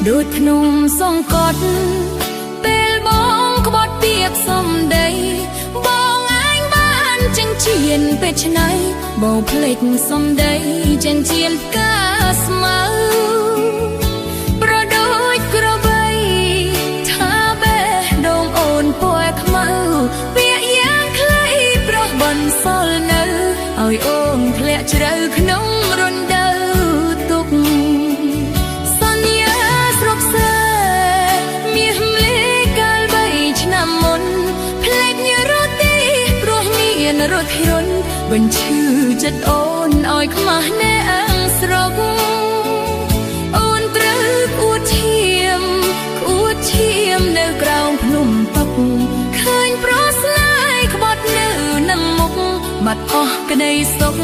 ដូចភ្នំសង្កត់ពេលបងក្បត់ពាក្យសំដីបងឯងបានចិញ្ចៀនពេលឆ្នៃបងភ្លេចសំដីចិញ្ចៀនផ្កាស្មៅប្រដូចក្របីថាបេះដូងអូនពណ៌ខ្មៅពាក្យយ៉ាងខ្លីប្រុសបន្សល់នៅឲ្យអូនធ្លាក់ជ្រៅក្នុងរណ្ដៅទុកសន្យាស្រុកសេមាសលេកាល3ឆ្នាំមុនភ្លេចរត់ទីព្រោះមានរថយន្តបញ្ឈឺចិត្តអូនឲ្យខ្មាស់អ្នកស្រុកអូនត្រូវអួតឈាមនៅក្រោមភ្នំតុកឃើញប្រុសស្នេហ៍ក្បត់នៅនឹងមុខបាត់អស់ក្តីសុខ